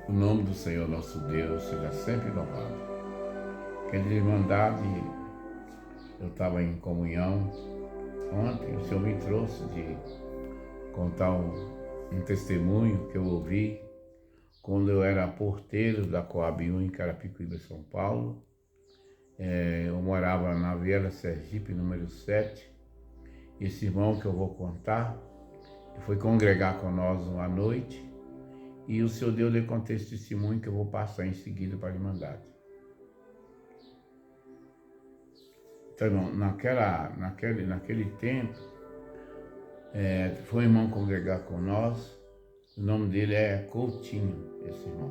O nome do Senhor nosso Deus seja sempre louvado. Querida Irmandade, eu estava em comunhão ontem, o Senhor me trouxe de contar um testemunho que eu ouvi quando eu era porteiro da Coab 1 em Carapicuíba, São Paulo. Eu morava na Viela Sergipe, número 7. Esse irmão que eu vou contar foi congregar com nós uma noite e o Senhor deu-lhe esse testemunho que eu vou passar em seguida para a Irmandade. Então, irmão, naquele tempo, foi um irmão congregar com nós. O nome dele é Coutinho, esse irmão.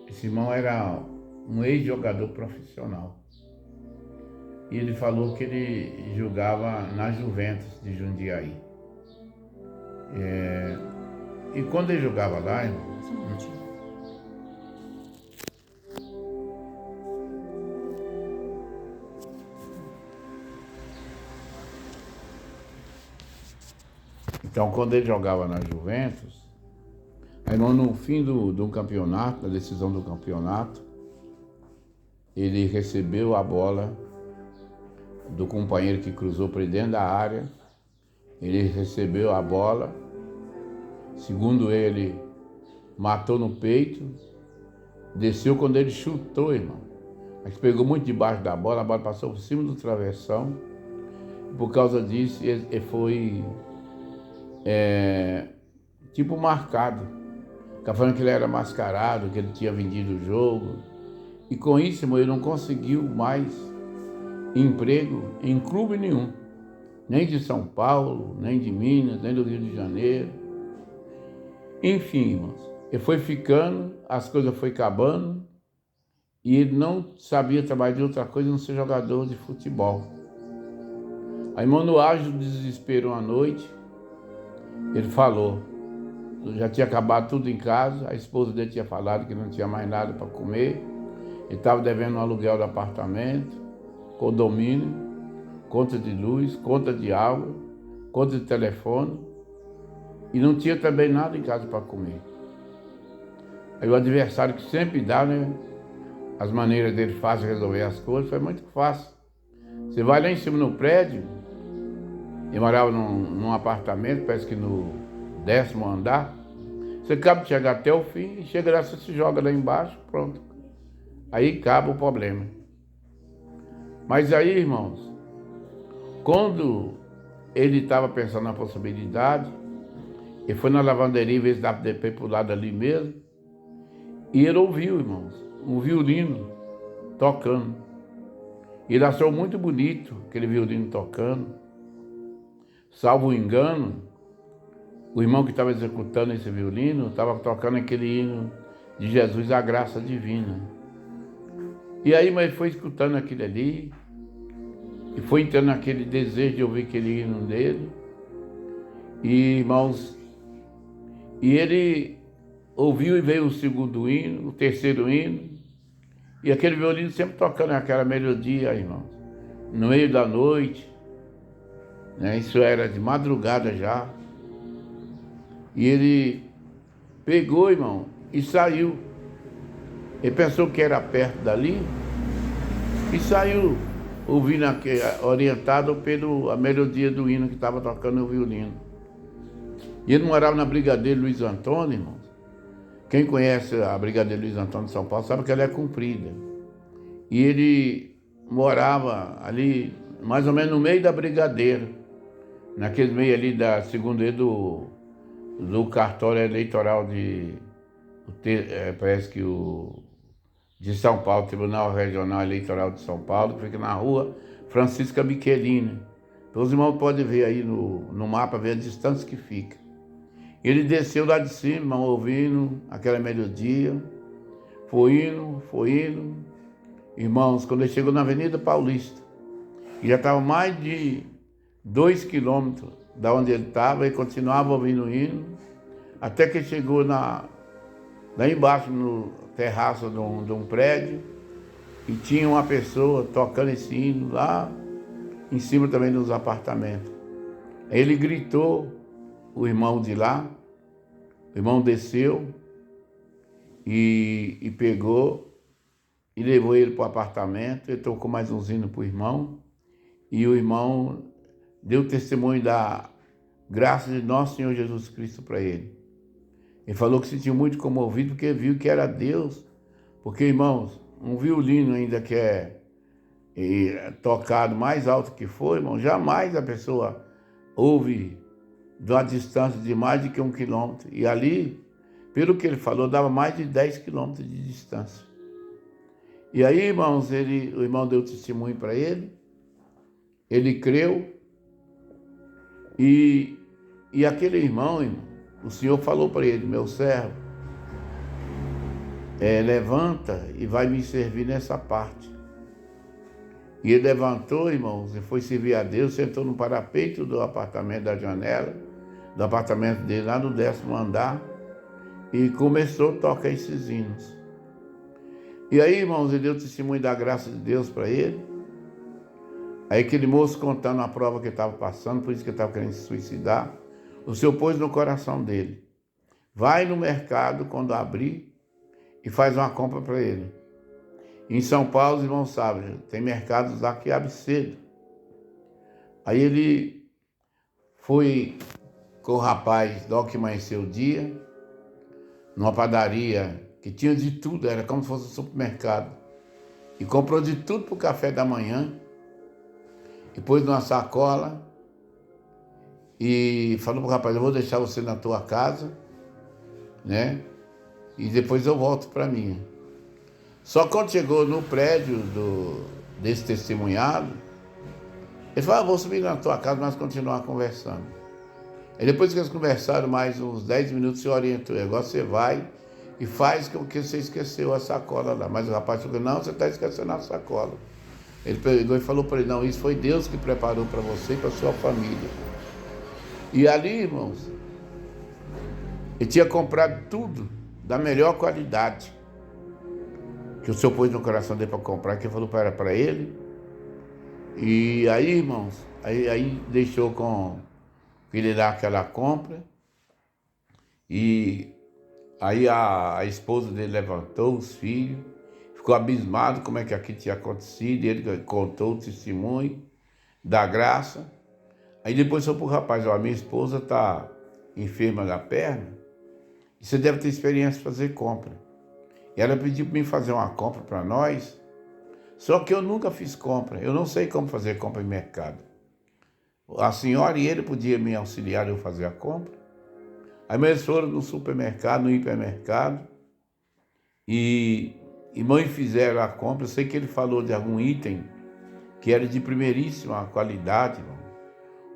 Esse irmão era um ex-jogador profissional. E ele falou que ele jogava na Juventus de Jundiaí. E quando ele jogava lá, irmão, então quando ele jogava na Juventus, aí no fim do campeonato, na decisão do campeonato, ele recebeu a bola do companheiro que cruzou para dentro da área. Ele recebeu a bola, segundo ele, matou no peito, desceu quando ele chutou, irmão. Mas pegou muito debaixo da bola, a bola passou por cima do travessão. E por causa disso, ele foi tipo marcado. Fica falando que ele era mascarado, que ele tinha vendido o jogo. E com isso, irmão, ele não conseguiu mais emprego em clube nenhum. Nem de São Paulo, nem de Minas, nem do Rio de Janeiro. Enfim, irmãos, ele foi ficando, as coisas foram acabando e ele não sabia trabalhar de outra coisa não ser jogador de futebol. Aí, irmão, no auge do desespero uma noite, ele falou, já tinha acabado tudo em casa, a esposa dele tinha falado que não tinha mais nada para comer, ele estava devendo um aluguel do apartamento, condomínio, conta de luz, conta de água, conta de telefone, e não tinha também nada em casa para comer. Aí o adversário que sempre dá, né? As maneiras dele fácil de resolver as coisas, foi muito fácil. Você vai lá em cima no prédio, eu morava num apartamento, parece que no 10º andar, você acaba de chegar até o fim, e chega lá, você se joga lá embaixo, pronto. Aí acaba o problema. Mas aí, irmãos, quando ele estava pensando na possibilidade, ele foi na lavanderia, em vez da DP pro lado ali mesmo, e ele ouviu, irmãos, um violino tocando. E ele achou muito bonito aquele violino tocando. Salvo engano, o irmão que estava executando esse violino estava tocando aquele hino de Jesus, a graça divina. E aí, mas ele foi escutando aquilo ali, e foi entrando naquele desejo de ouvir aquele hino dele. E, irmãos, e ele ouviu e veio o segundo hino, o terceiro hino, e aquele violino sempre tocando aquela melodia, irmãos, no meio da noite, né? Isso era de madrugada já. E ele pegou, irmão, e saiu. Ele pensou que era perto dali e saiu ouvindo orientado pela melodia do hino que estava tocando no violino. E ele morava na Brigadeiro Luiz Antônio, irmãos. Quem conhece a Brigadeiro Luiz Antônio de São Paulo sabe que ela é comprida. E ele morava ali, mais ou menos no meio da Brigadeiro, naquele meio ali segundo ele, do cartório eleitoral parece que de São Paulo, Tribunal Regional Eleitoral de São Paulo, que fica na rua Francisca Michelini. Então os irmãos podem ver aí no mapa, ver a distância que fica. Ele desceu lá de cima, ouvindo aquela melodia, foi indo. Irmãos, quando ele chegou na Avenida Paulista, e já estava mais de 2 quilômetros da onde ele estava, e continuava ouvindo o hino, até que ele chegou lá embaixo, no terraço de um prédio, e tinha uma pessoa tocando esse hino lá em cima também dos apartamentos. Aí ele gritou, o irmão de lá, o irmão desceu, e pegou e levou ele para o apartamento. Ele tocou mais uns hinos para o irmão, e o irmão deu testemunho da graça de nosso Senhor Jesus Cristo para ele. Ele falou que se sentiu muito comovido porque viu que era Deus. Porque, irmãos, um violino ainda que é tocado mais alto que for, irmão, jamais a pessoa ouve de uma distância de mais de que 1 quilômetro. E ali, pelo que ele falou, dava mais de 10 quilômetros de distância. E aí, irmãos, o irmão deu testemunho para ele creu, e aquele irmão, o Senhor falou para ele: meu servo, levanta e vai me servir nessa parte. E ele levantou, irmãos, e foi servir a Deus, sentou no parapeito do apartamento, da janela, do apartamento dele, lá no 10º andar, e começou a tocar esses hinos. E aí, irmãos, ele deu testemunho da graça de Deus para ele. Aí aquele moço contando a prova que ele estava passando, por isso que ele estava querendo se suicidar, o Senhor pôs no coração dele: vai no mercado quando abrir e faz uma compra para ele. Em São Paulo, os irmãos sabem, tem mercados lá que abrem cedo. Aí ele foi com o rapaz, logo que amanheceu o dia, numa padaria que tinha de tudo, era como se fosse um supermercado. E comprou de tudo para o café da manhã, e pôs numa sacola, e falou para o rapaz: eu vou deixar você na tua casa, né? E depois eu volto para minha. Só que quando chegou no prédio desse testemunhado, ele falou: vou subir na tua casa, mas continuar conversando. Aí depois que eles conversaram mais uns 10 minutos, se orientou: agora você vai e faz com que você esqueceu a sacola lá. Mas o rapaz falou: não, você está esquecendo a sacola. Ele pegou e falou para ele: não, isso foi Deus que preparou para você e para sua família. E ali, irmãos, ele tinha comprado tudo da melhor qualidade, que o Senhor pôs no coração dele para comprar, que falou para ele. E aí, irmãos, aí deixou com ele dar aquela compra. E aí a esposa dele levantou os filhos, ficou abismado como é que aquilo tinha acontecido, e ele contou o testemunho da graça. Aí depois foi para o rapaz: ó, minha esposa está enferma da perna, e você deve ter experiência de fazer compra. E ela pediu para mim fazer uma compra para nós, só que eu nunca fiz compra, eu não sei como fazer compra em mercado. A senhora e ele podiam me auxiliar eu fazer a compra. Aí eles foram no supermercado, no hipermercado, e mãe fizeram a compra. Eu sei que ele falou de algum item que era de primeiríssima qualidade, irmão.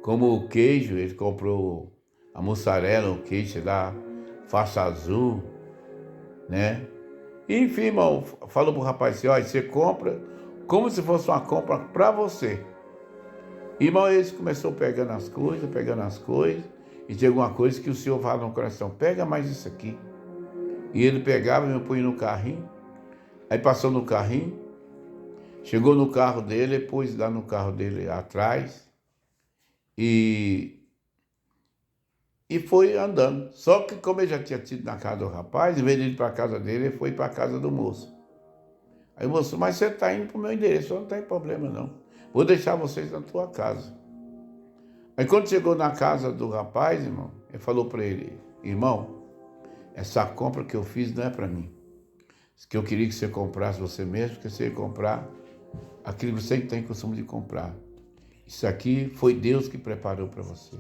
Como o queijo, ele comprou a mussarela, o queijo lá, faixa azul, né? Enfim, irmão, falou pro rapaz assim: olha, você compra como se fosse uma compra para você. Irmão, eles começou pegando as coisas, e tinha alguma coisa que o Senhor fala no coração: pega mais isso aqui. E ele pegava e me punha no carrinho. Aí passou no carrinho, chegou no carro dele, pôs lá no carro dele atrás, e foi andando. Só que como ele já tinha tido na casa do rapaz, em vez de ir para a casa dele, ele foi para a casa do moço. Aí o moço: mas você está indo para o meu endereço, não tem problema não. Vou deixar vocês na tua casa. Aí quando chegou na casa do rapaz, irmão, ele falou para ele: irmão, essa compra que eu fiz não é para mim. Que eu queria que você comprasse você mesmo, porque você ia comprar aquilo que você tem costume de comprar. Isso aqui foi Deus que preparou para você.